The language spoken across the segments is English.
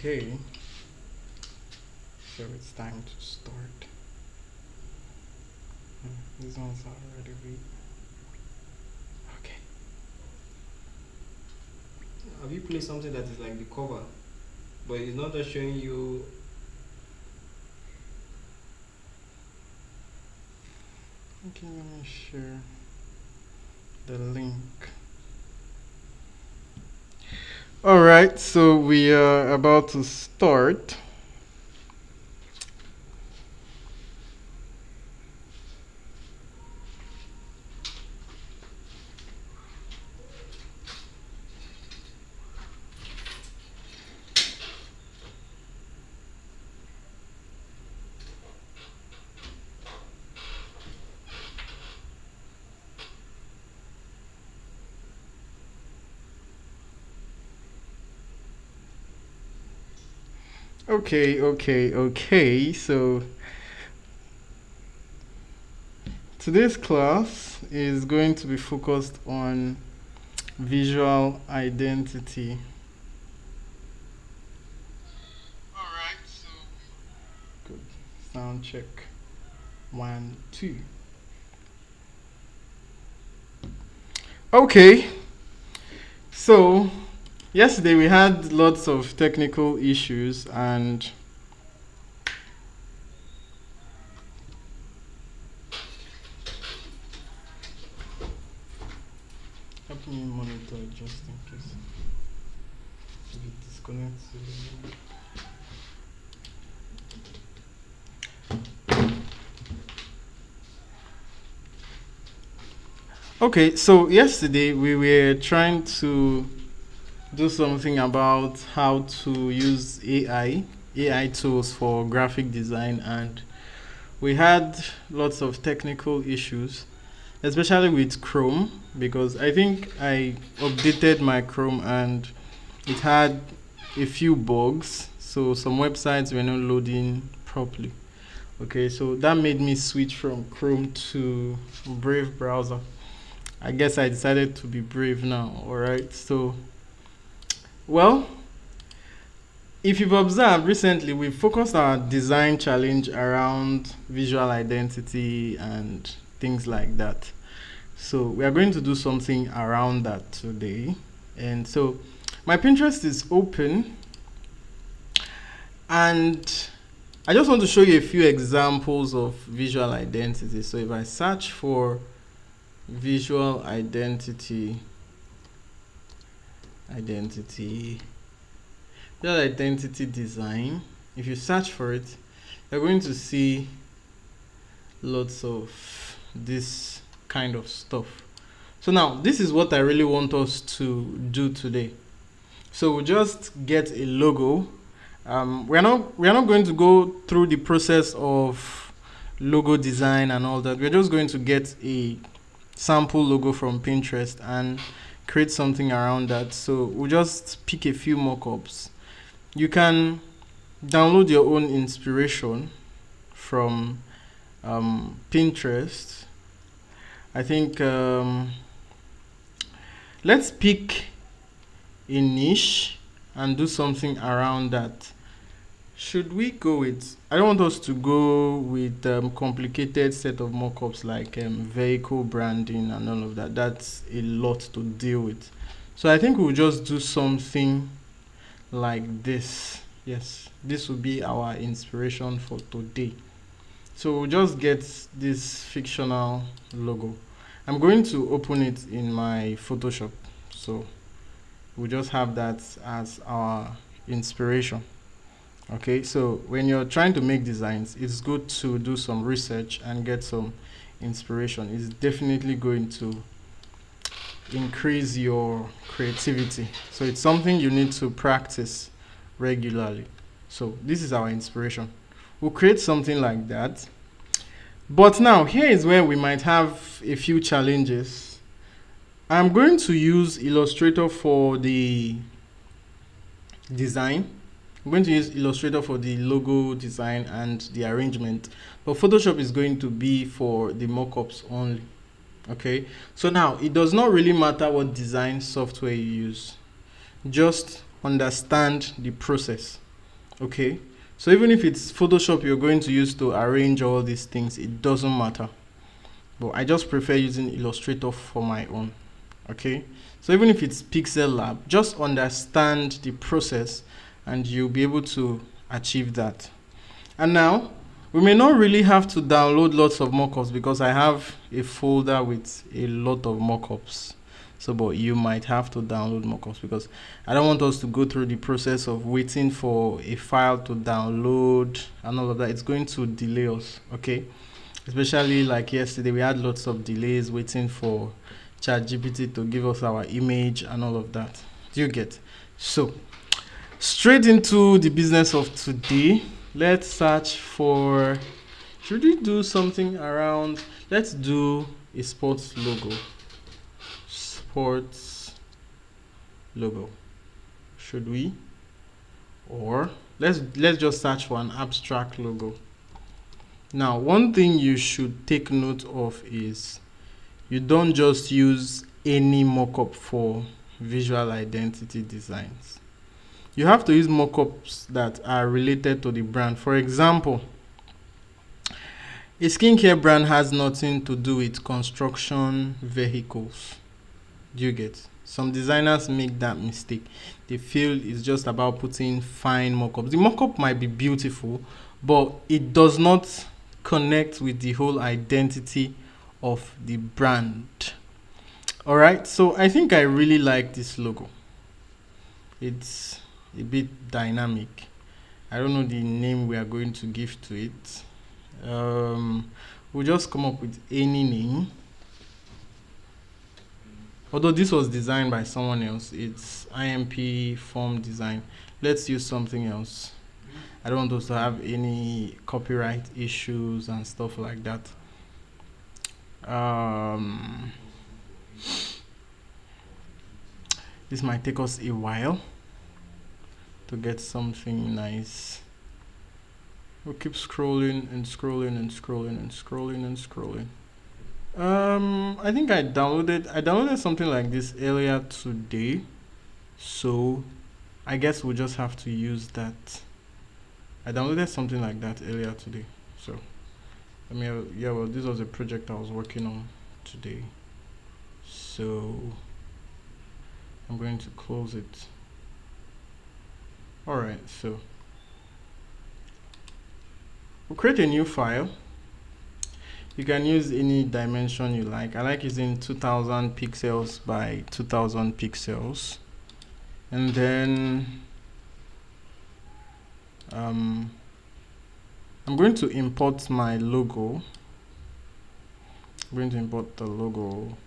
Okay, so it's time to start. These ones are already read. Okay. Have you played something that is like the cover, but it's not just showing you? Okay, let me share the link. Alright, so we are about to start. Okay. So today's class is going to be focused on visual identity. Alright, so good. Sound check. 1, 2. Okay. So yesterday we had lots of technical issues and help me monitor just in case if it disconnects. Okay, so yesterday we were trying to do something about how to use AI tools for graphic design, and we had lots of technical issues, especially with Chrome, because I think I updated my Chrome and it had a few bugs, so some websites were not loading properly. Okay, so that made me switch from Chrome to Brave browser. I guess I decided to be brave now. Alright, so well, if you've observed recently, we've focused our design challenge around visual identity and things like that. So we are going to do something around that today. And so my Pinterest is open, and I just want to show you a few examples of visual identity. So if I search for visual identity design, if you search for it, you're going to see lots of this kind of stuff. So now this is what I really want us to do today. So we'll just get a logo. We're not going to go through the process of logo design and all that. We're just going to get a sample logo from Pinterest and create something around that. So we'll just pick a few mock-ups. You can download your own inspiration from Pinterest. I think let's pick a niche and do something around that. Should we go with, I don't want us to go with complicated set of mockups like vehicle branding and all of that. That's a lot to deal with. So I think we'll just do something like this. Yes, this will be our inspiration for today. So we'll just get this fictional logo. I'm going to open it in my Photoshop. So we'll just have that as our inspiration. Okay, so when you're trying to make designs, it's good to do some research and get some inspiration. It's definitely going to increase your creativity. So it's something you need to practice regularly. So this is our inspiration. We'll create something like that. But now here is where we might have a few challenges. I'm going to use Illustrator for the design. I'm going to use Illustrator for the logo design and the arrangement, but Photoshop is going to be for the mockups only. Okay, so now it does not really matter what design software you use, just understand the process. Okay, so even if it's Photoshop you're going to use to arrange all these things, it doesn't matter, but I just prefer using Illustrator for my own. Okay, so even if it's Pixel Lab, just understand the process and you'll be able to achieve that. And now we may not really have to download lots of mockups because I have a folder with a lot of mockups. So, but you might have to download mockups because I don't want us to go through the process of waiting for a file to download and all of that. It's going to delay us, okay? Especially like yesterday, we had lots of delays waiting for ChatGPT to give us our image and all of that. Do you get? So, straight into the business of today. Let's search for, should we do something around, let's do a sports logo. Sports logo. Should we? Or let's just search for an abstract logo. Now, one thing you should take note of is you don't just use any mockup for visual identity designs. You have to use mockups that are related to the brand. For example, a skincare brand has nothing to do with construction vehicles. Do you get? Some designers make that mistake. They feel it's just about putting fine mockups. The mockup might be beautiful, but it does not connect with the whole identity of the brand. All right, so I think I really like this logo. It's a bit dynamic. I don't know the name we are going to give to it. We'll just come up with any name. Although this was designed by someone else, it's IMP form design. Let's use something else. I don't want us to have any copyright issues and stuff like that. This might take us a while to get something nice. We'll keep scrolling and scrolling and scrolling and scrolling and scrolling. I think I downloaded something like this earlier today, so I guess we'll just have to use that. I downloaded something like that earlier today, so I mean, yeah, well, this was a project I was working on today, so I'm going to close it. Alright, so we'll create a new file. You can use any dimension you like. I like using 2000 pixels by 2000 pixels. And then I'm going to import my logo. I'm going to import the logo.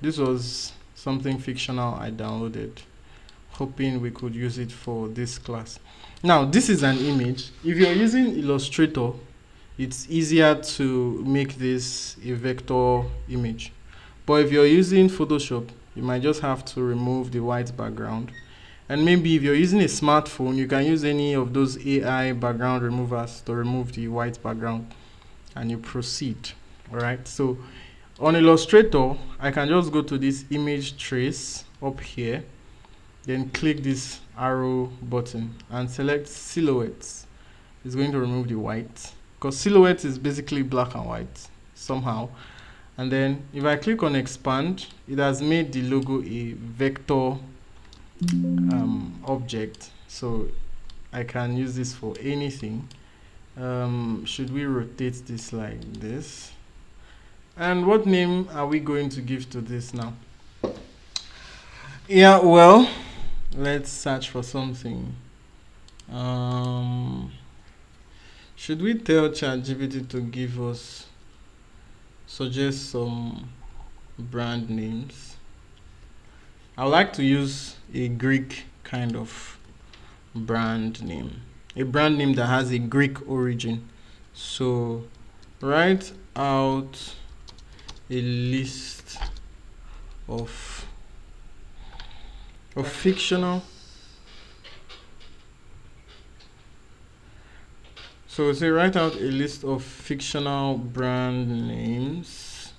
This was something fictional I downloaded, hoping we could use it for this class. Now, this is an image. If you're using Illustrator, it's easier to make this a vector image. But if you're using Photoshop, you might just have to remove the white background. And maybe if you're using a smartphone, you can use any of those AI background removers to remove the white background, and you proceed. All right, so on Illustrator, I can just go to this image trace up here, then click this arrow button and select silhouettes. It's going to remove the white, because silhouette is basically black and white somehow. And then if I click on expand, it has made the logo a vector object, so I can use this for anything. Should we rotate this like this? And what name are we going to give to this now? Yeah, well, let's search for something. Should we tell ChatGPT to give us, suggest some brand names? I would like to use a Greek kind of brand name, a brand name that has a Greek origin. So write out a list of fictional. So say write out a list of fictional brand names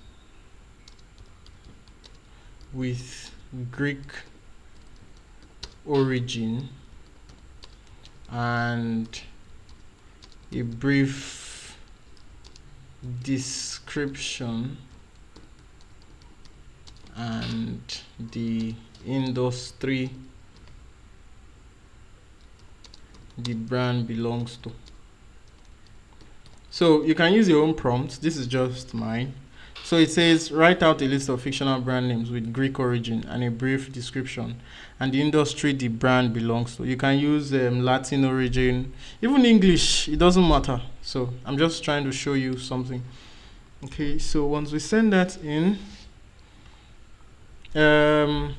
with Greek origin and a brief description and the industry the brand belongs to. So you can use your own prompt. This is just mine. So it says, write out a list of fictional brand names with Greek origin and a brief description and the industry the brand belongs to. You can use Latin origin, even English, it doesn't matter. So I'm just trying to show you something. Okay, so once we send that in, a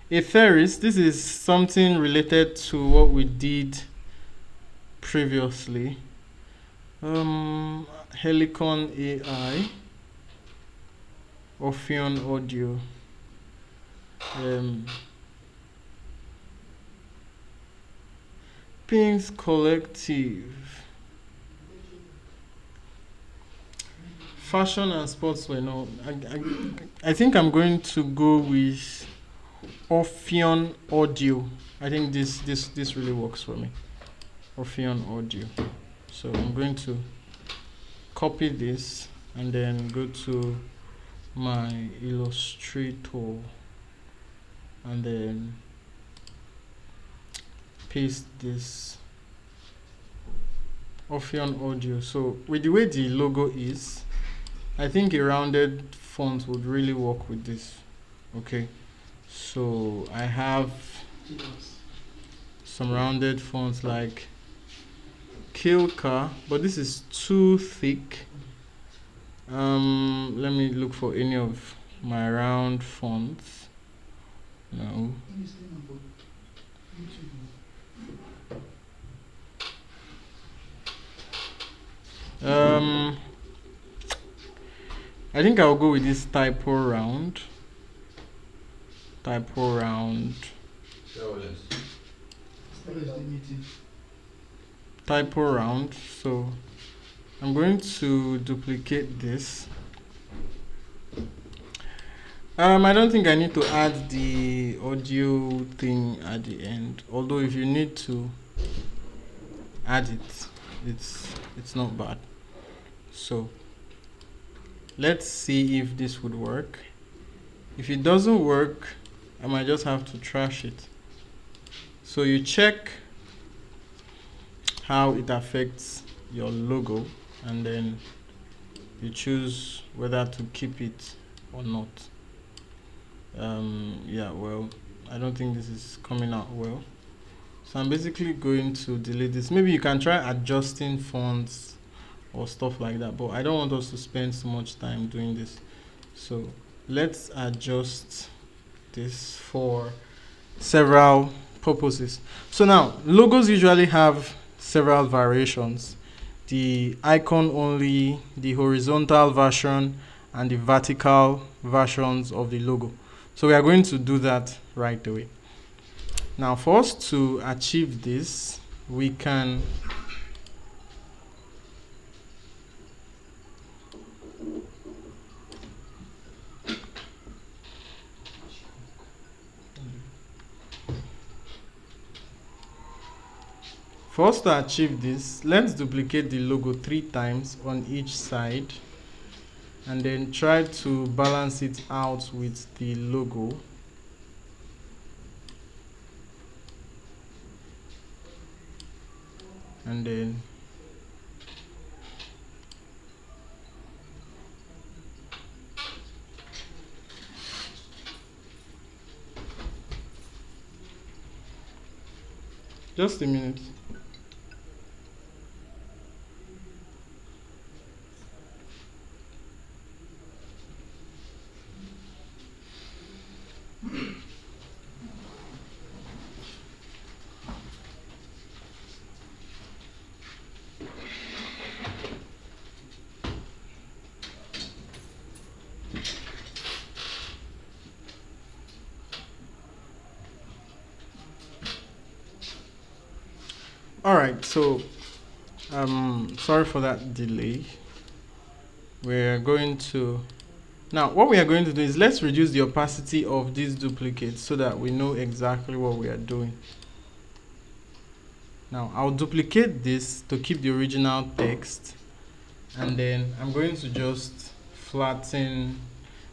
theorist, this is something related to what we did previously. Helicon AI, Orpheon Audio, Pins Collective, fashion and sportswear. No, I think I'm going to go with Orpheon Audio. I think this really works for me. Orpheon Audio. So I'm going to copy this and then go to my Illustrator and then paste this Orpheon Audio. So with the way the logo is, I think a rounded font would really work with this. Okay, so I have some rounded fonts like Kilka, but this is too thick. Let me look for any of my round fonts. No. I think I'll go with this typo round. Typo round. Typo round. So I'm going to duplicate this. I don't think I need to add the audio thing at the end, although if you need to add it, it's not bad. So let's see if this would work. If it doesn't work, I might just have to trash it. So you check how it affects your logo and then you choose whether to keep it or not. Yeah, well, I don't think this is coming out well, so I'm basically going to delete this. Maybe you can try adjusting fonts or stuff like that, but I don't want us to spend so much time doing this. So let's adjust this for several purposes. So now logos usually have several variations: the icon only, the horizontal version, and the vertical versions of the logo. So we are going to do that right away. Now for us to achieve this, we can let's duplicate the logo 3 times on each side and then try to balance it out with the logo. And then just a minute. All right, so sorry for that delay. We're going to now what we are going to do is let's reduce the opacity of these duplicates so that we know exactly what we are doing. Now I'll duplicate this to keep the original text, and then I'm going to just flatten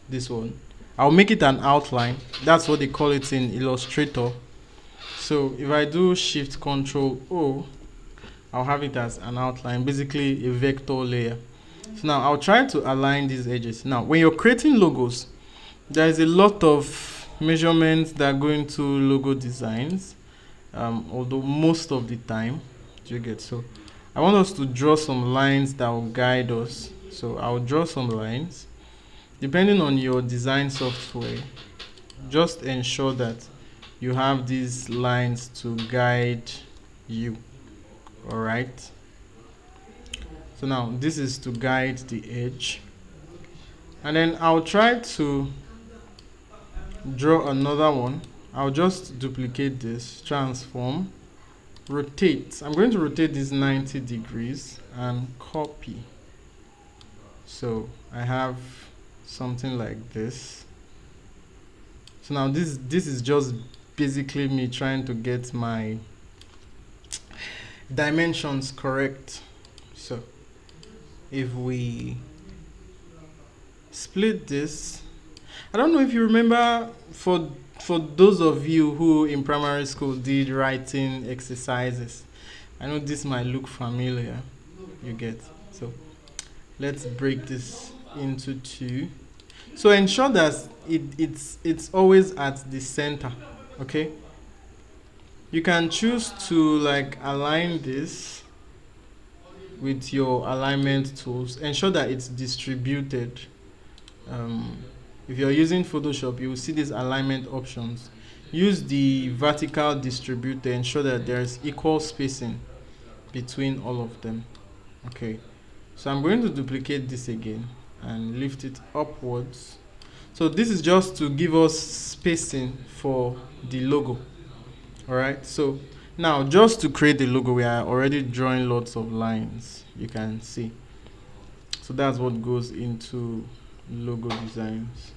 this one. I'll make it an outline. That's what they call it in Illustrator. So if I do Shift Control O, I'll have it as an outline, basically a vector layer. So now I'll try to align these edges. Now when you're creating logos, there is a lot of measurements that go into logo designs, although most of the time, you get, so I want us to draw some lines that will guide us. So I'll draw some lines. Depending on your design software, just ensure that you have these lines to guide you. All right, so now this is to guide the edge, and then I'll try to draw another one. I'll just duplicate this, transform, rotate. I'm going to rotate this 90 degrees and copy. So I have something like this. So now this is just basically me trying to get my dimensions correct. So if we split this, I don't know if you remember, for those of you who in primary school did writing exercises, I know this might look familiar, you get. So let's break this into two. So ensure that it's always at the center. Okay, you can choose to like align this with your alignment tools. Ensure that it's distributed. If you're using Photoshop, you will see these alignment options. Use the vertical distribute to ensure that there's equal spacing between all of them. Okay, so I'm going to duplicate this again and lift it upwards. So this is just to give us spacing for the logo. All right, so now just to create the logo, we are already drawing lots of lines, you can see. So that's what goes into logo designs.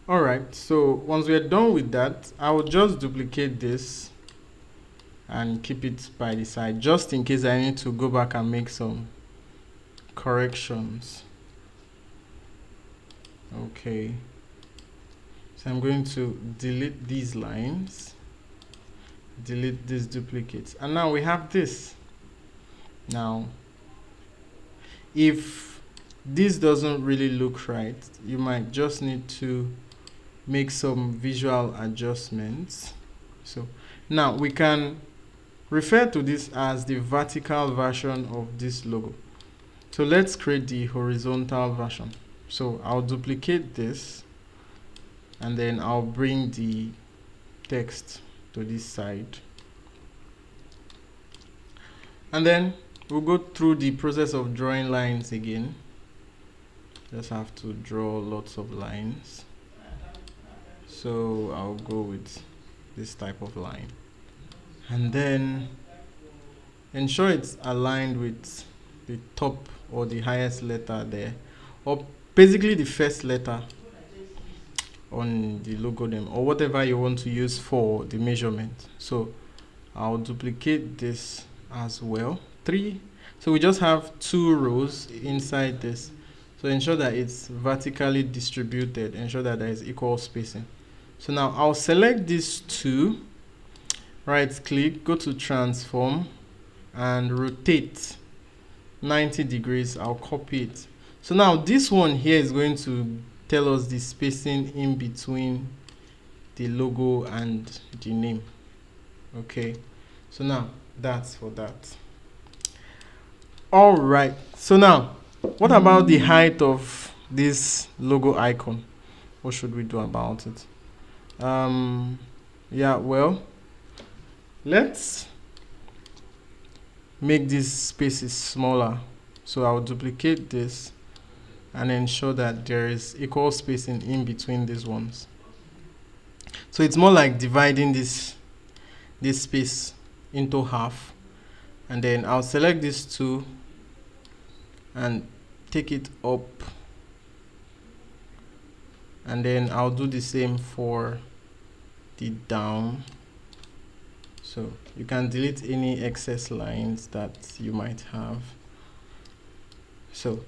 Alright, so once we are done with that, I will just duplicate this and keep it by the side, just in case I need to go back and make some corrections. Okay, so I'm going to delete these lines, delete these duplicates, and now we have this. Now, if this doesn't really look right, you might just need to make some visual adjustments. So now we can refer to this as the vertical version of this logo. So let's create the horizontal version. So I'll duplicate this, and then I'll bring the text to this side, and then we'll go through the process of drawing lines again. Just have to draw lots of lines. So I'll go with this type of line, and then ensure it's aligned with the top or the highest letter there, or basically the first letter on the logo name, or whatever you want to use for the measurement. So I'll duplicate this as well, 3. So we just have 2 rows inside this. So ensure that it's vertically distributed, ensure that there is equal spacing. So now I'll select these 2, right click, go to transform and rotate 90 degrees. I'll copy it. So now this one here is going to tell us the spacing in between the logo and the name. Okay, so now that's for that. All right, so now what about the height of this logo icon? What should we do about it? Yeah, well, let's make these spaces smaller. So I'll duplicate this and ensure that there is equal spacing in between these ones. So it's more like dividing this space into half, and then I'll select these two and take it up, and then I'll do the same for the down. So you can delete any excess lines that you might have. So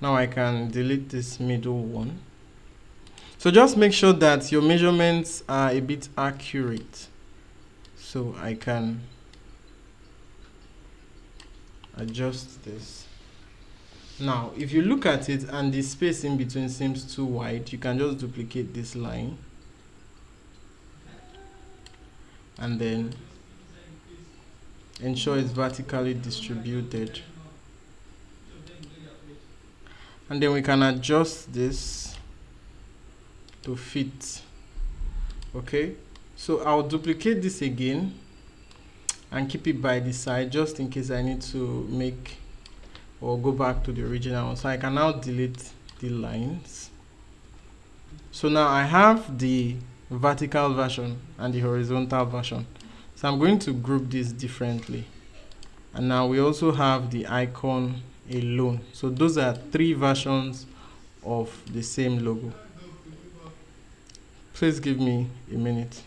now I can delete this middle one. So just make sure that your measurements are a bit accurate. So I can adjust this. Now, if you look at it and the space in between seems too wide, you can just duplicate this line and then ensure it's vertically distributed. And then we can adjust this to fit. Okay, so I'll duplicate this again and keep it by the side just in case I need to make or go back to the original one. So I can now delete the lines. So now I have the vertical version and the horizontal version. So I'm going to group this differently. And now we also have the icon alone. So those are 3 versions of the same logo. Please give me a minute.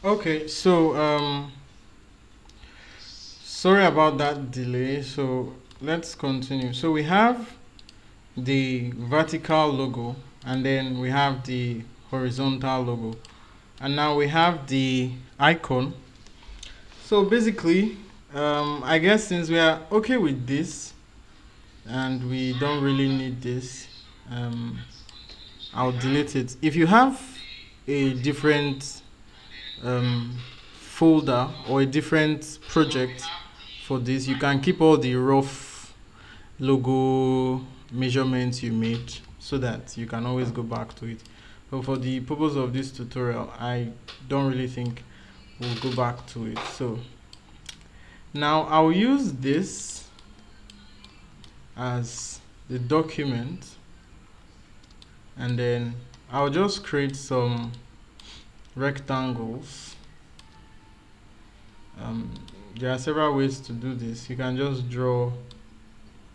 Okay, so sorry about that delay. So let's continue. So we have the vertical logo, and then we have the horizontal logo, and now we have the icon. So basically, I guess since we are okay with this and we don't really need this, um, I'll delete it. If you have a different um, folder or a different project for this, you can keep all the rough logo measurements you made so that you can always go back to it. But for the purpose of this tutorial, I don't really think we'll go back to it. So now I'll use this as the document, and then I'll just create some rectangles. There are several ways to do this. You can just draw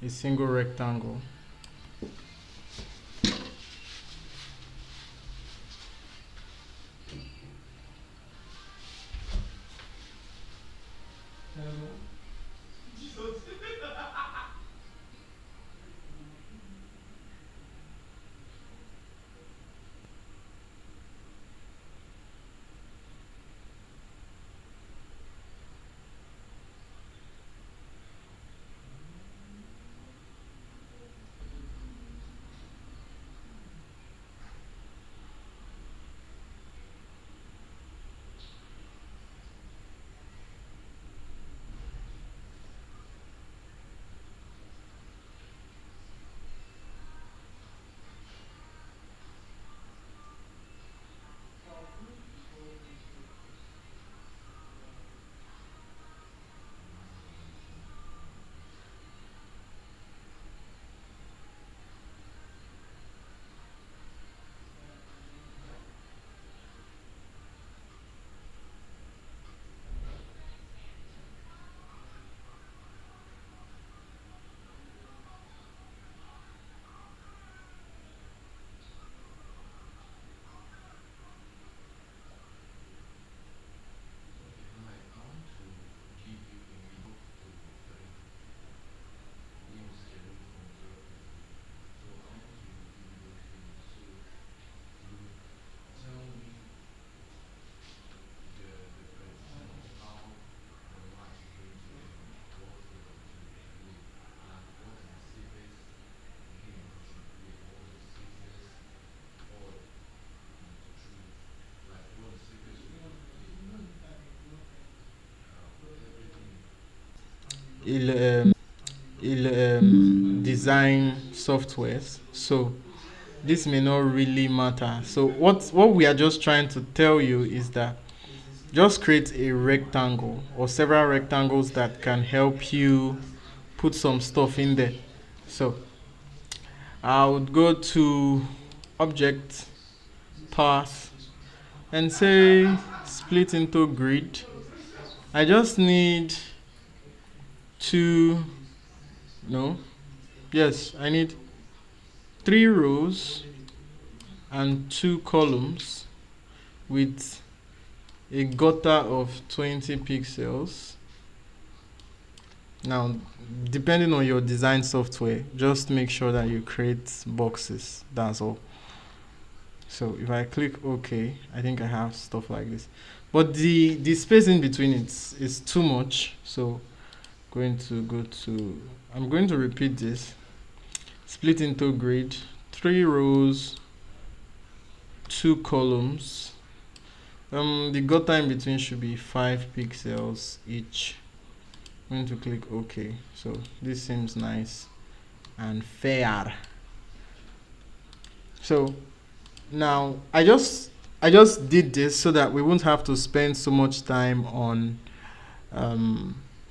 a single rectangle. Il, design softwares. So this may not really matter. So what we are just trying to tell you is that just create a rectangle or several rectangles that can help you put some stuff in there. So I would go to object, path, and say split into grid. I just need two, no, yes, I need 3 rows and 2 columns with a gutter of 20 pixels. Now, depending on your design software, just make sure that you create boxes. That's all. So if I click OK, I think I have stuff like this. But the space in between it is too much. So I'm going to repeat this. Split into grid, 3 rows, 2 columns. The gutter in between should be 5 pixels each. I'm going to click OK. So this seems nice and fair. So now I just did this so that we won't have to spend so much time on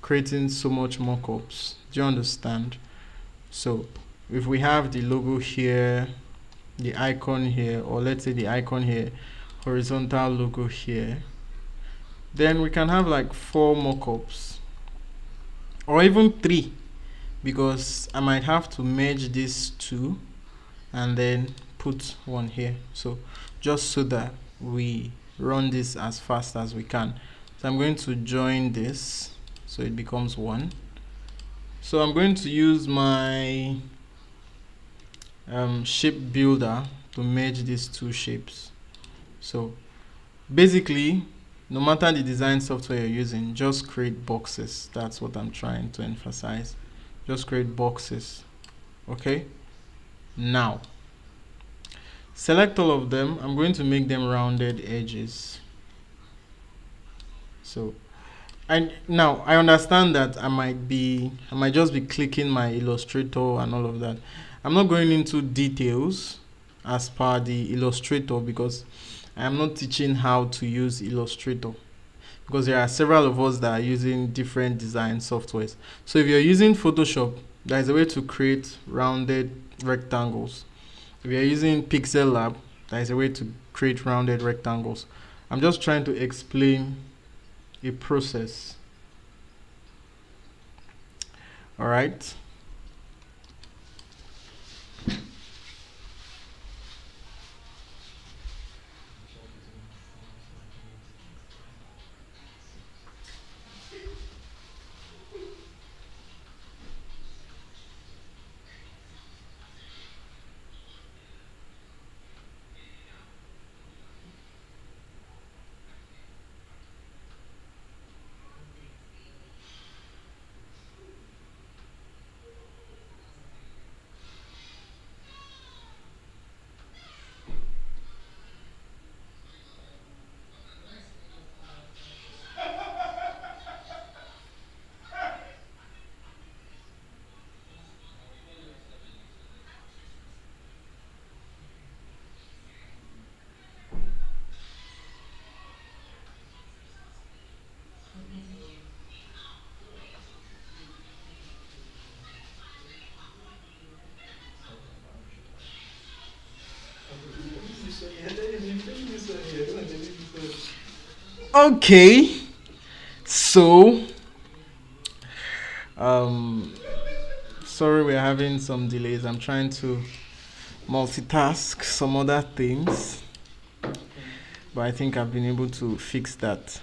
creating so much mockups. Do you understand? So if we have the logo here, the icon here, or let's say the icon here, horizontal logo here, then we can have like 4 mockups or even 3, because I might have to merge these 2 and then put one here. So just so that we run this as fast as we can. So I'm going to join this so it becomes one. So I'm going to use my shape builder to merge these two shapes. So basically, no matter the design software you're using, just create boxes. That's what I'm trying to emphasize. Just create boxes. Okay? Now, select all of them. I'm going to make them rounded edges. So, and now I understand that I might just be clicking my Illustrator and all of that. I'm not going into details as per the Illustrator because I am not teaching how to use Illustrator, because there are several of us that are using different design softwares. So if you're using Photoshop, there is a way to create rounded rectangles. If you're using Pixel Lab, there is a way to create rounded rectangles. I'm just trying to explain a process. All right. Okay, so sorry we're having some delays. I'm trying to multitask some other things, but I think I've been able to fix that.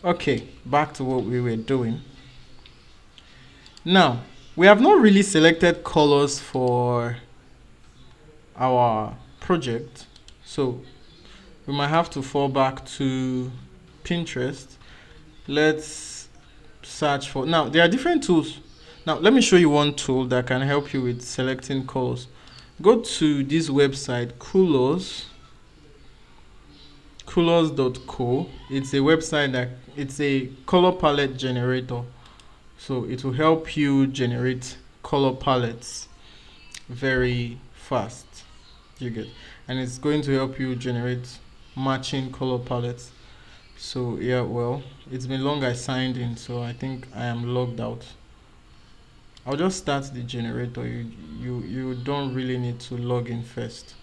Okay, back to what we were doing. Now, we have not really selected colors for our project, so we might have to fall back to Pinterest. Let's search for, now there are different tools. Now let me show you one tool that can help you with selecting colors. Go to this website, colors.co. It's a website that it's a color palette generator, so it will help you generate color palettes very fast. You get, and it's going to help you generate matching color palettes. So yeah, well, it's been long I signed in, so I think I am logged out. I'll just start the generator. You don't really need to log in first.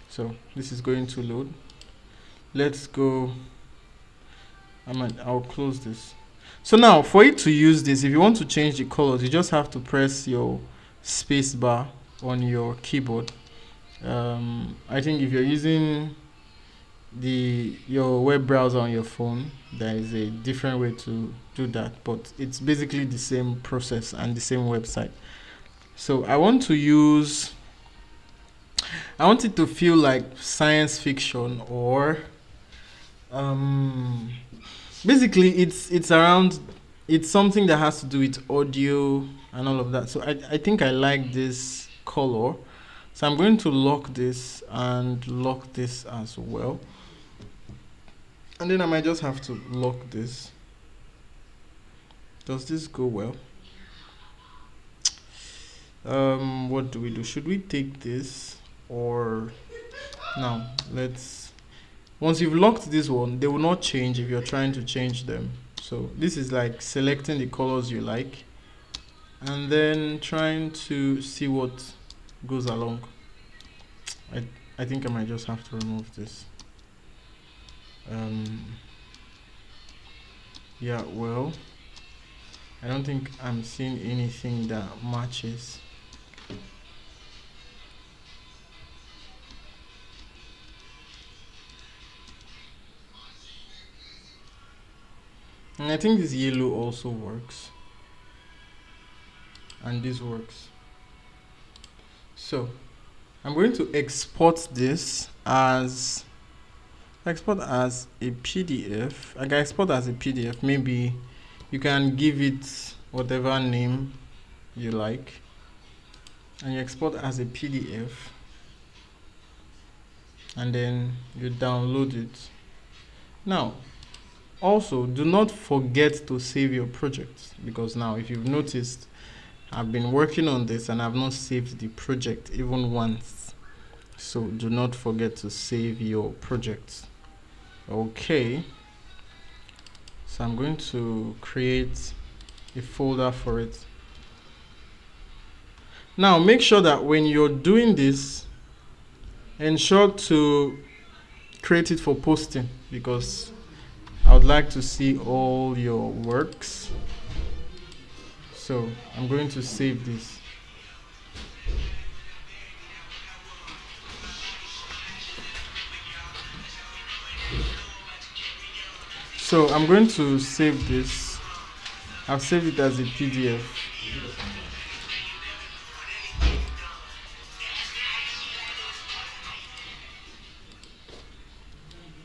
So this is going to load. Let's go. I'll close this. So now, for you to use this, if you want to change the colors, you just have to press your space bar on your keyboard. I think if you're using your web browser on your phone, there is a different way to do that, but it's basically the same process and the same website. So I want it to feel like science fiction, or basically it's something that has to do with audio and all of that. So I think I like this color, so I'm going to lock this and lock this as well, and then I might just have to lock this. Does this go well? What do we do? Should we take this, or now once you've locked this one, they will not change if you're trying to change them. So this is like selecting the colors you like and then trying to see what goes along. I think I might just have to remove this. Yeah, well, I don't think I'm seeing anything that matches. And I think this yellow also works. And this works. So I'm going to export this as a PDF. I can export as a PDF. Maybe you can give it whatever name you like, and you export as a PDF, and then you download it. Now, also do not forget to save your project, because now if you've noticed, I've been working on this and I've not saved the project even once. So do not forget to save your project. Okay, so I'm going to create a folder for it. Now make sure that when you're doing this, ensure to create it for posting, because I would like to see all your works. So I'm going to save this. So I'm going to save this. I've saved it as a PDF.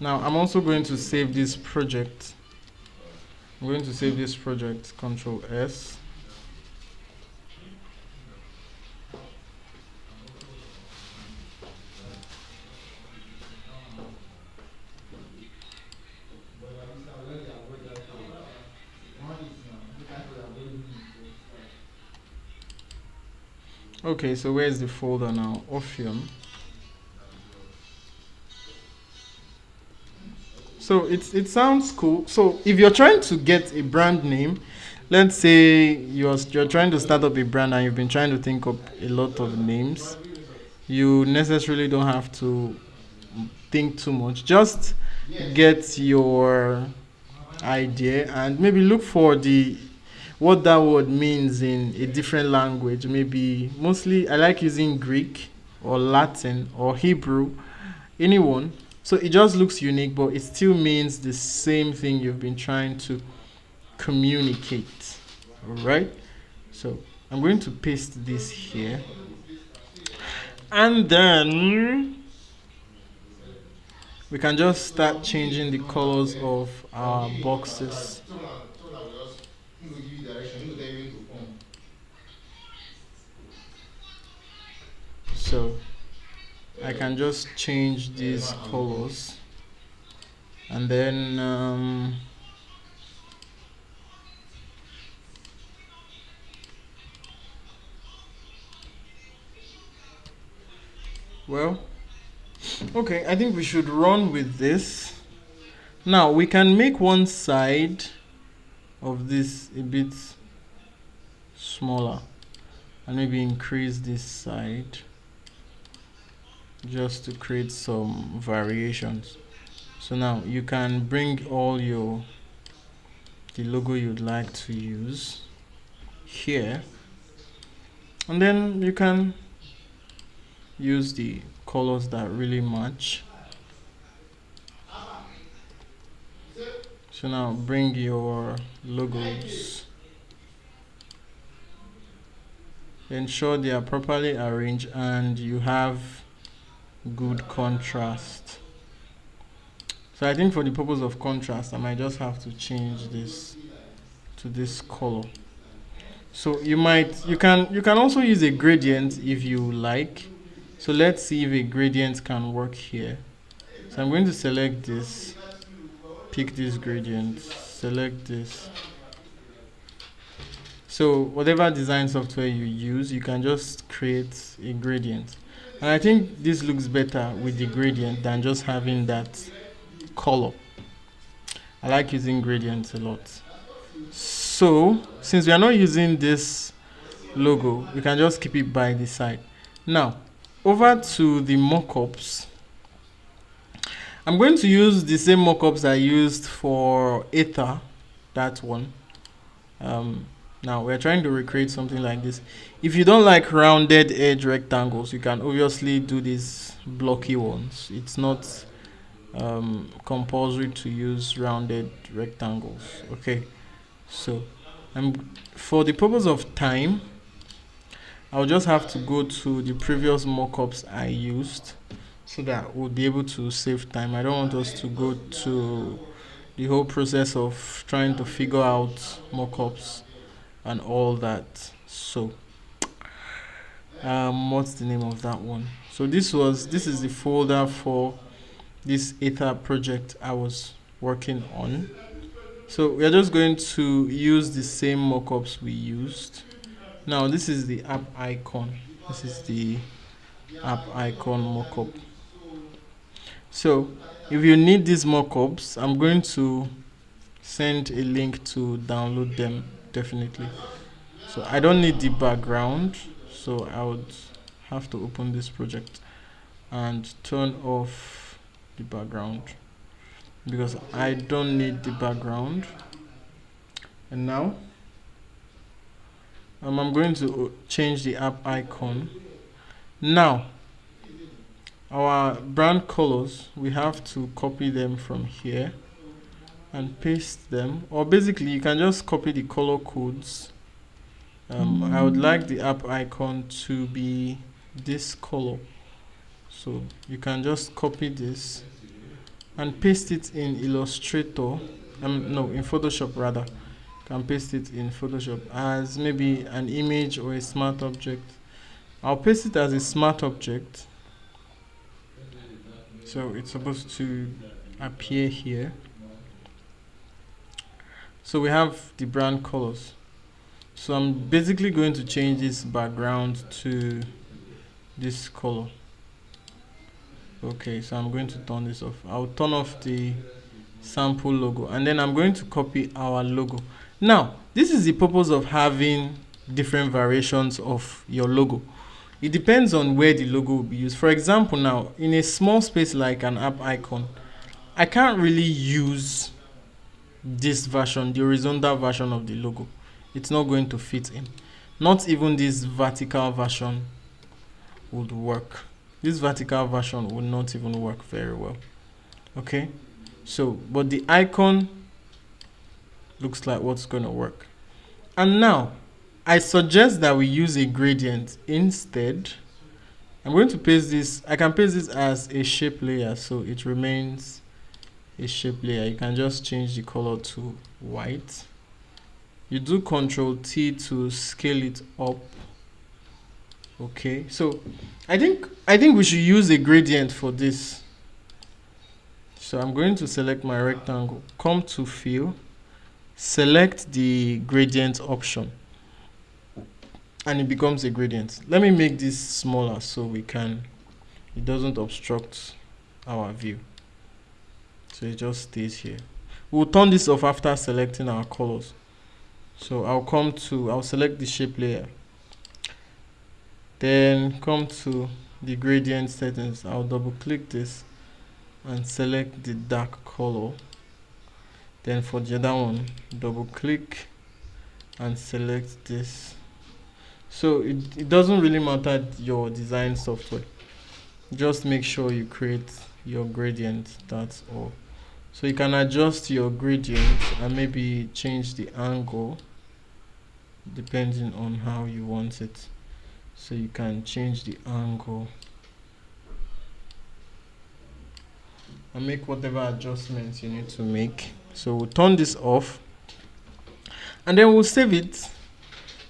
Now I'm also going to save this project. I'm going to save this project, Control S. Okay, so where's the folder now? Orpheum. So it sounds cool. So if you're trying to get a brand name, let's say you're trying to start up a brand and you've been trying to think of a lot of names, you necessarily don't have to think too much. Just get your idea and maybe look for what that word means in a different language. Maybe mostly I like using Greek or Latin or Hebrew, anyone. So it just looks unique, but it still means the same thing you've been trying to communicate. Alright? So I'm going to paste this here. And then we can just start changing the colors of our boxes. So I can just change these colors, and then well, okay, I think we should run with this. Now we can make one side of this a bit smaller and maybe increase this side just to create some variations. So now you can bring all the logo you'd like to use here, and then you can use the colors that really match. So now bring your logos, ensure they are properly arranged and you have good contrast. So I think for the purpose of contrast, I might just have to change this to this color. So you can also use a gradient if you like. So let's see if a gradient can work here. So I'm going to select this, pick this gradient, select this. So whatever design software you use, you can just create a gradient. And I think this looks better with the gradient than just having that color. I like using gradients a lot. So since we are not using this logo, we can just keep it by the side. Now over to the mockups. I'm going to use the same mockups I used for Ether, that one. Now we're trying to recreate something like this. If you don't like rounded edge rectangles, you can obviously do these blocky ones. It's not compulsory to use rounded rectangles. Okay, so for the purpose of time, I'll just have to go to the previous mockups I used so that we'll be able to save time. I don't want us to go to the whole process of trying to figure out mockups and all that. So what's the name of that one? So this is the folder for this ether project I was working on. So we are just going to use the same mockups we used. Now this is the app icon. This is the app icon mockup. So if you need these mockups, I'm going to send a link to download them definitely. So I don't need the background, so I would have to open this project and turn off the background because I don't need the background. And now I'm going to change the app icon. Now our brand colors, we have to copy them from here and paste them, or basically you can just copy the color codes. I would like the app icon to be this color, so you can just copy this and paste it in Illustrator. No, in Photoshop rather. You can paste it in Photoshop as maybe an image or a smart object. I'll paste it as a smart object, so it's supposed to appear here. So we have the brand colors. So I'm basically going to change this background to this color. Okay, so I'm going to turn this off. I'll turn off the sample logo and then I'm going to copy our logo. Now, this is the purpose of having different variations of your logo. It depends on where the logo will be used. For example, now in a small space like an app icon, I can't really use this version, the horizontal version of the logo. It's not going to fit in. Not even this vertical version would work. This vertical version would not even work very well. Okay, so but the icon looks like what's going to work. And now I suggest that we use a gradient instead. I'm going to paste this. I can paste this as a shape layer, so it remains a shape layer. You can just change the color to white. You do Ctrl T to scale it up. Okay, so I think we should use a gradient for this. So I'm going to select my rectangle, come to fill, select the gradient option, and it becomes a gradient. Let me make this smaller so it doesn't obstruct our view. So it just stays here. We'll turn this off after selecting our colors. So I'll select the shape layer. Then come to the gradient settings. I'll double click this and select the dark color. Then for the other one, double click and select this. So it doesn't really matter your design software. Just make sure you create your gradient, that's all. So you can adjust your gradient and maybe change the angle depending on how you want it. So you can change the angle and make whatever adjustments you need to make. So we'll turn this off and then we'll save it.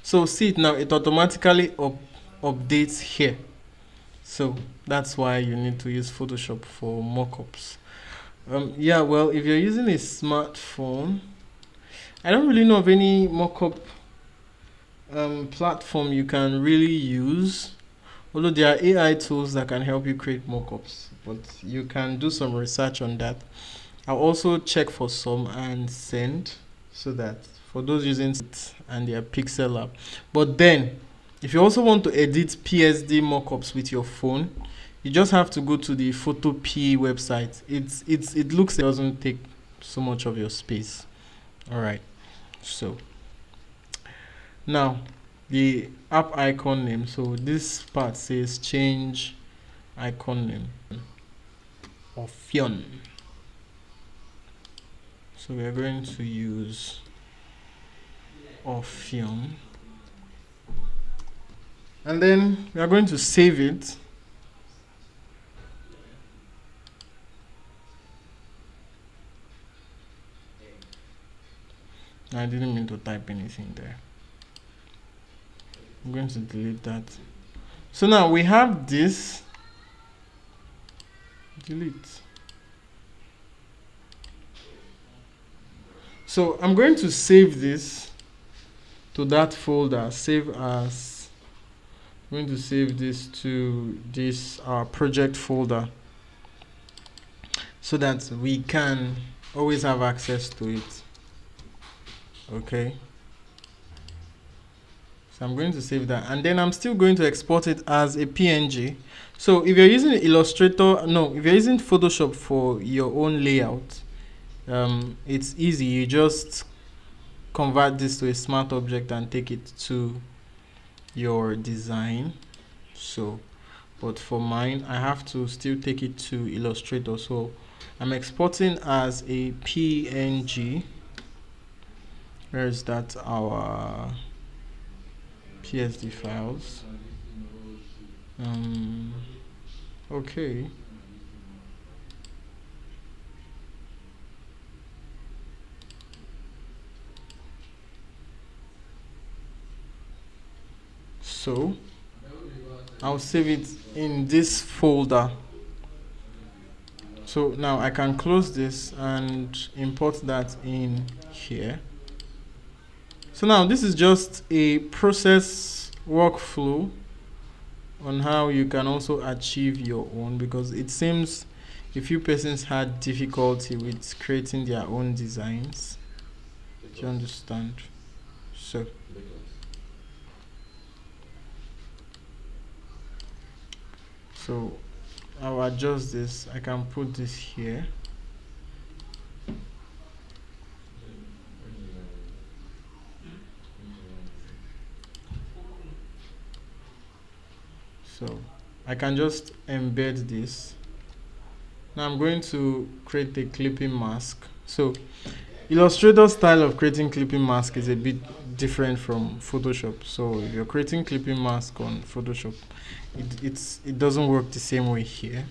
So see it now, it automatically updates here. So that's why you need to use Photoshop for mockups. Yeah, well, if you're using a smartphone, I don't really know of any mockup platform you can really use, although there are AI tools that can help you create mockups, but you can do some research on that. I'll also check for some and send, so that for those using it and their pixel app. But then if you also want to edit PSD mockups with your phone, you just have to go to the Photopea website. It looks, it doesn't take so much of your space. All right, so now the app icon name. So this part says change icon name. Option. So we are going to use our film, and then we are going to save it. I didn't mean to type anything there. I'm going to delete that. So now we have this. Delete. So I'm going to save this to that folder. Save as. I'm going to save this to this project folder, so that we can always have access to it. Okay. So I'm going to save that, and then I'm still going to export it as a PNG. So if you're using Illustrator, no, if you're using Photoshop for your own layout, it's easy. You just convert this to a smart object and take it to your design. So, but for mine, I have to still take it to Illustrator. So I'm exporting as a PNG. Where is that? Our PSD files. Okay. So I'll save it in this folder. So now I can close this and import that in here. So now this is just a process workflow on how you can also achieve your own, because it seems a few persons had difficulty with creating their own designs. Do you understand? So I'll adjust this. I can put this here. So I can just embed this. Now I'm going to create a clipping mask. So Illustrator's style of creating clipping mask is a bit different from Photoshop. So if you're creating clipping mask on Photoshop, it doesn't work the same way here.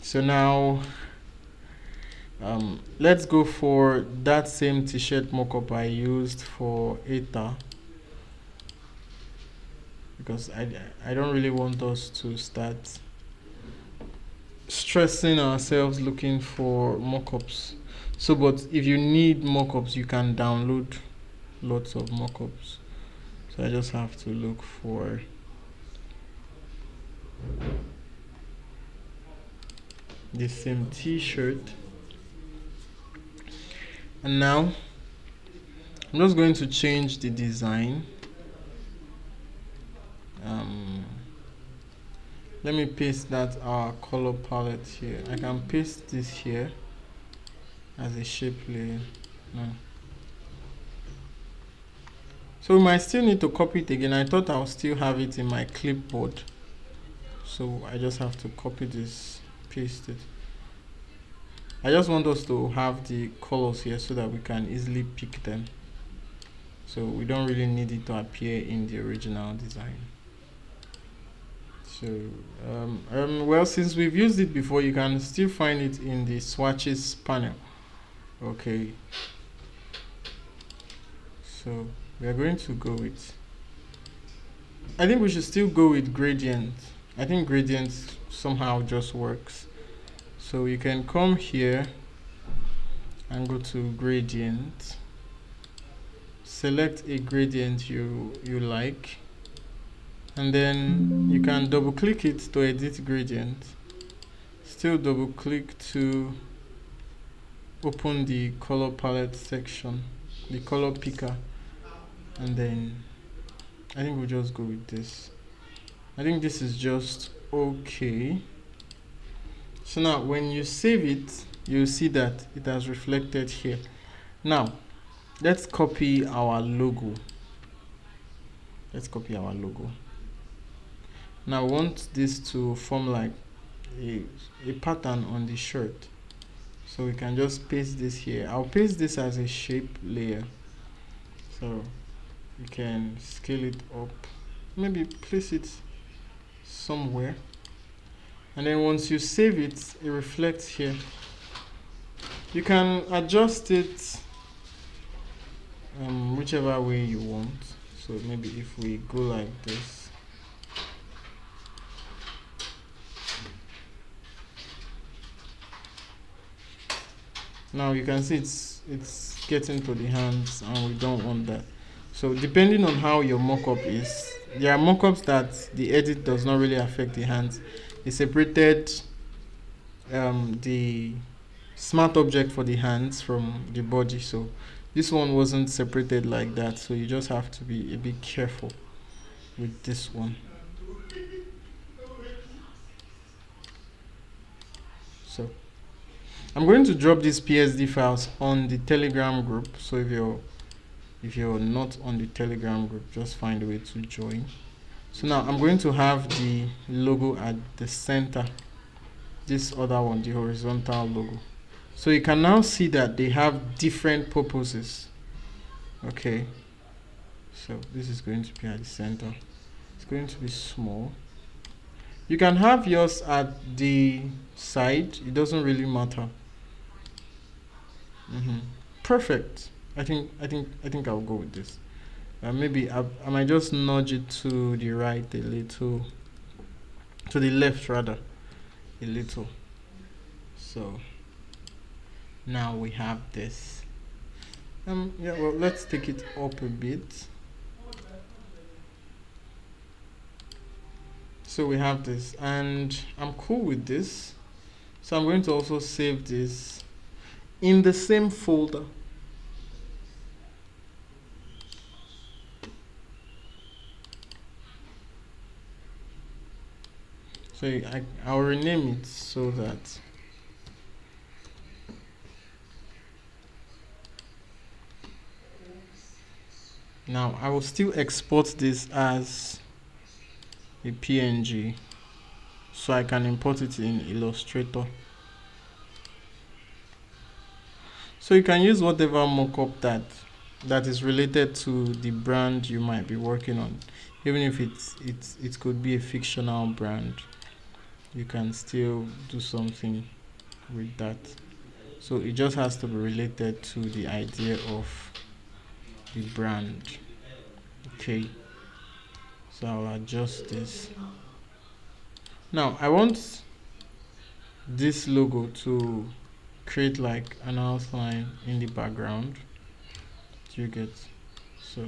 So now let's go for that same t-shirt mockup I used for ETA, because I don't really want us to start stressing ourselves looking for mockups. So, but if you need mockups, you can download lots of mockups. So I just have to look for the same t-shirt. And now I'm just going to change the design. Let me paste that color palette here. I can paste this here as a shape layer. No. So we might still need to copy it again. I thought I'll still have it in my clipboard. So I just have to copy this, paste it. I just want us to have the colors here so that we can easily pick them. So we don't really need it to appear in the original design. So, well, since we've used it before, you can still find it in the swatches panel. Okay. So we are going to go with, I think we should still go with gradient. I think gradient somehow just works. So you can come here and go to gradient. Select a gradient you like, and then you can double click it to edit gradient. Still double click to open the color palette section, the color picker, and then I think we'll just go with this. I think this is just okay. So now when you save it, you'll see that it has reflected here. Now let's copy our logo. Now I want this to form like a pattern on the shirt. So we can just paste this here. I'll paste this as a shape layer. So you can scale it up. Maybe place it somewhere. And then once you save it, it reflects here. You can adjust it whichever way you want. So maybe if we go like this, now you can see it's getting to the hands, and we don't want that. So depending on how your mockup is, there are mockups that the edit does not really affect the hands. They separated the smart object for the hands from the body, so this one wasn't separated like that, so you just have to be a bit careful with this one. So I'm going to drop these PSD files on the Telegram group, so if you're not on the Telegram group, just find a way to join. So now I'm going to have the logo at the center, this other one, the horizontal logo. So you can now see that they have different purposes. Okay, so this is going to be at the center. It's going to be small. You can have yours at the side, it doesn't really matter. Perfect. I think I'll go with this. Maybe I might just nudge it to the right a little, to the left rather, a little. So now we have this. Yeah, well, let's take it up a bit. So we have this, and I'm cool with this. So I'm going to also save this in the same folder. So I'll rename it so that now I will still export this as a PNG, so I can import it in Illustrator. So you can use whatever mockup that is related to the brand you might be working on, even if it could be a fictional brand. You can still do something with that. So it just has to be related to the idea of the brand. Okay, so I'll adjust this. Now I want this logo to create like an outline in the background. Do you get? So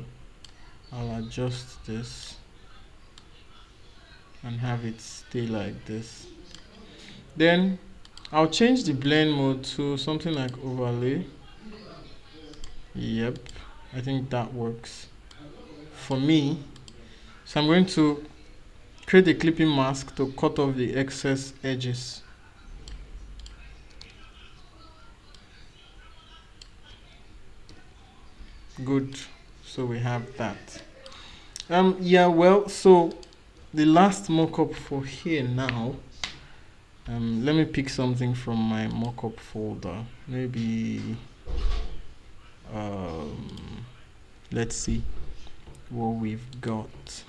I'll adjust this and have it stay like this. Then I'll change the blend mode to something like overlay. Yep, I think that works for me. So I'm going to create a clipping mask to cut off the excess edges. Good, so we have that. Yeah, well, so the last mockup for here now, let me pick something from my mockup folder. Maybe let's see what we've got.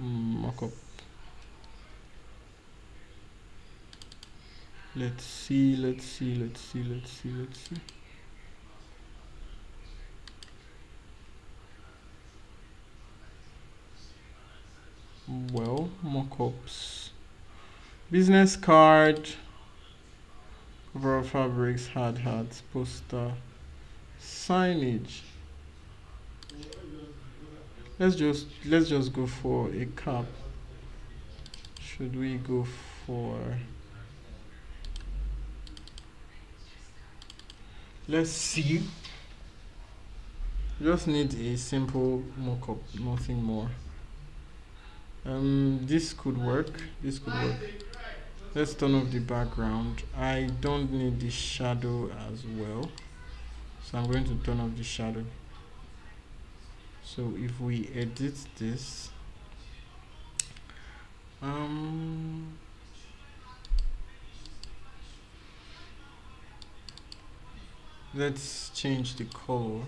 Mockup. Let's see. Well, mockups. Business card, cover fabrics, hard hats, poster, signage. Let's just go for a cap. Should we go for, let's see. Just need a simple mockup, nothing more. This could work. Let's turn off the background. I don't need the shadow as well, so I'm going to turn off the shadow. So if we edit this, Um, let's change the color.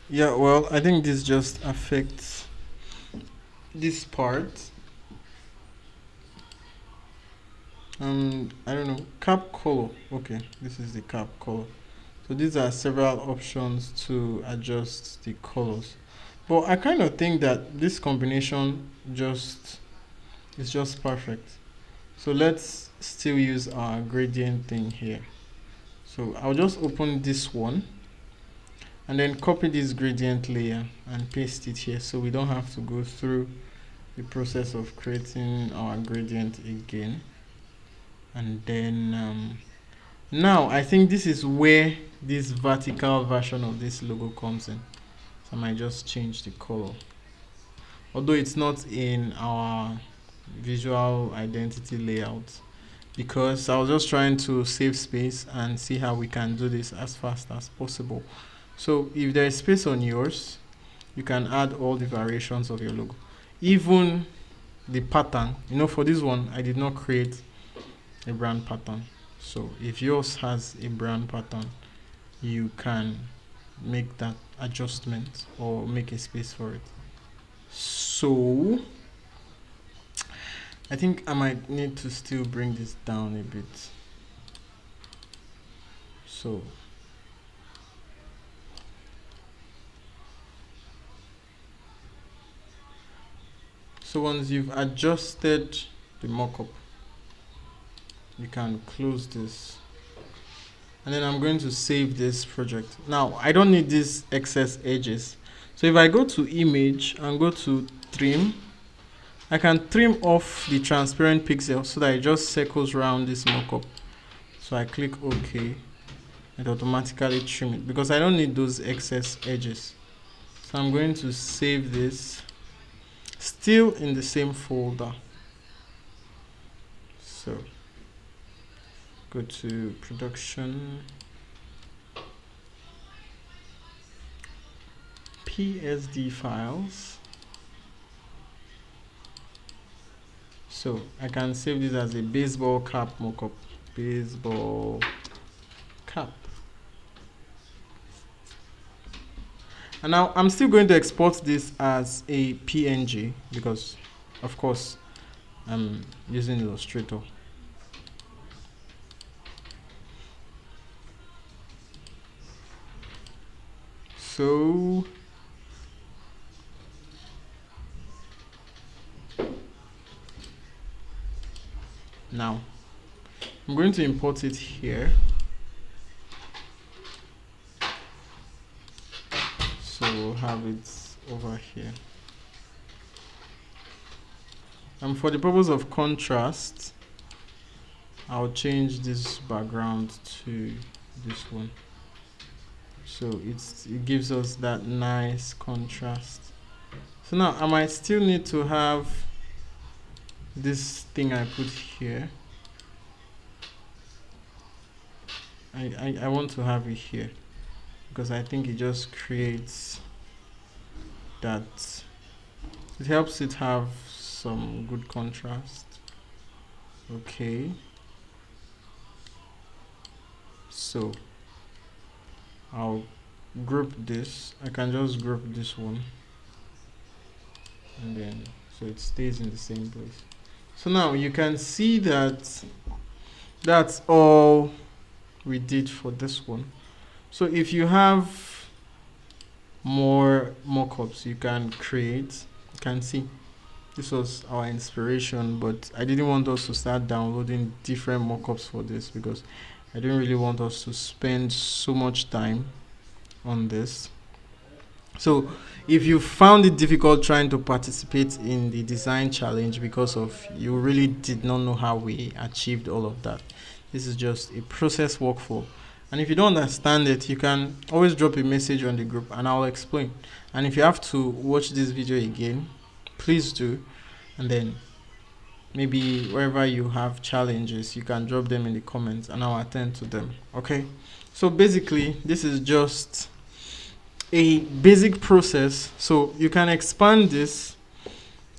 Yeah, well, I think this just affects this part. I don't know, cap color. Okay, this is the cap color. So these are several options to adjust the colors. But I kind of think that this combination just is just perfect. So let's still use our gradient thing here. So I'll just open this one and then copy this gradient layer and paste it here so we don't have to go through the process of creating our gradient again. And then now I think this is where this vertical version of this logo comes in. So I might just change the color, although it's not in our visual identity layout, because I was just trying to save space and see how we can do this as fast as possible. So if there is space on yours, you can add all the variations of your logo, even the pattern. For this one I did not create a brand pattern, so if yours has a brand pattern, you can make that adjustment or make a space for it. So I think I might need to still bring this down a bit. So once you've adjusted the mockup, you can close this, and then I'm going to save this project. Now I don't need these excess edges, so if I go to image and go to trim, I can trim off the transparent pixel so that it just circles around this mockup. So I click OK, it automatically trim it because I don't need those excess edges. So I'm going to save this, still in the same folder. So go to production, PSD files. So I can save this as a baseball cap mockup. Baseball cap. And now I'm still going to export this as a PNG because, of course, I'm using Illustrator. So now I'm going to import it here. So we'll have it over here. And for the purpose of contrast, I'll change this background to this one. So it gives us that nice contrast. So now I might still need to have this thing I put here. I want to have it here because I think it just creates that, it helps it have some good contrast. Okay, so I'll group this. I can just group this one and then so it stays in the same place. So now you can see that that's all we did for this one. So if you have more mockups you can create, you can see this was our inspiration, but I didn't want us to start downloading different mockups for this because I didn't really want us to spend so much time on this. So if you found it difficult trying to participate in the design challenge because of you really did not know how we achieved all of that, this is just a process workflow. And if you don't understand it, you can always drop a message on the group and I'll explain. And if you have to watch this video again, please do, and then maybe wherever you have challenges, you can drop them in the comments and I'll attend to them. Okay, so basically this is just a basic process, so you can expand this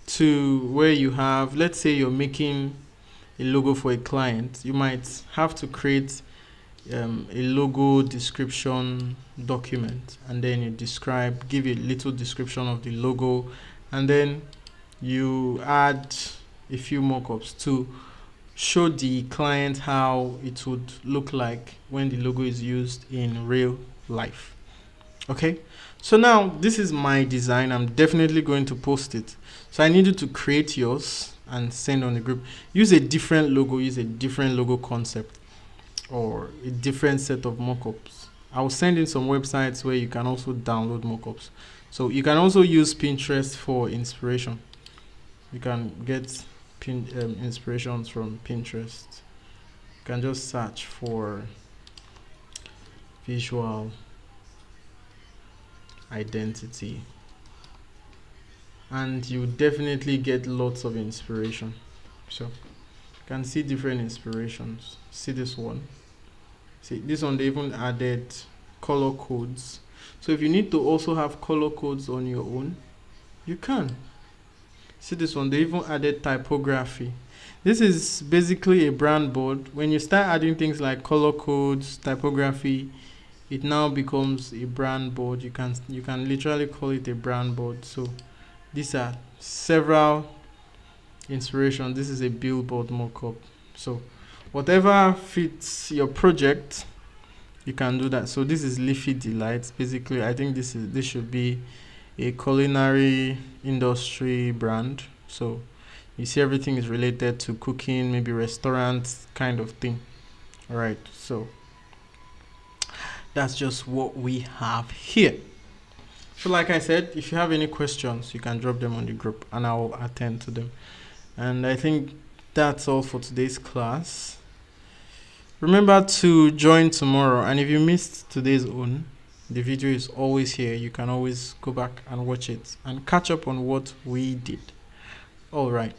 to where you have, let's say you're making a logo for a client. You might have to create a logo description document, and then you give a little description of the logo, and then you add a few mockups to show the client how it would look like when the logo is used in real life. Okay, so now this is my design. I'm definitely going to post it, so I need you to create yours and send on the group. Use a different logo concept or a different set of mockups. I'll send in some websites where you can also download mockups. So you can also use Pinterest for inspiration. You can get inspirations from Pinterest. You can just search for visual identity and you definitely get lots of inspiration. So you can see different inspirations. See this one. See this one, they even added color codes. So if you need to also have color codes on your own, you can. See this one, they even added typography. This is basically a brand board. When you start adding things like color codes, typography, it now becomes a brand board. You can literally call it a brand board. So these are several inspirations. This is a billboard mockup. So whatever fits your project, you can do that. So this is Leafy Delights. Basically, I think this should be a culinary industry brand. So you see everything is related to cooking, maybe restaurants kind of thing. All right, so that's just what we have here. So like I said, if you have any questions, you can drop them on the group and I'll attend to them. And I think that's all for today's class. Remember to join tomorrow, and if you missed today's own, the video is always here. You can always go back and watch it and catch up on what we did. All right.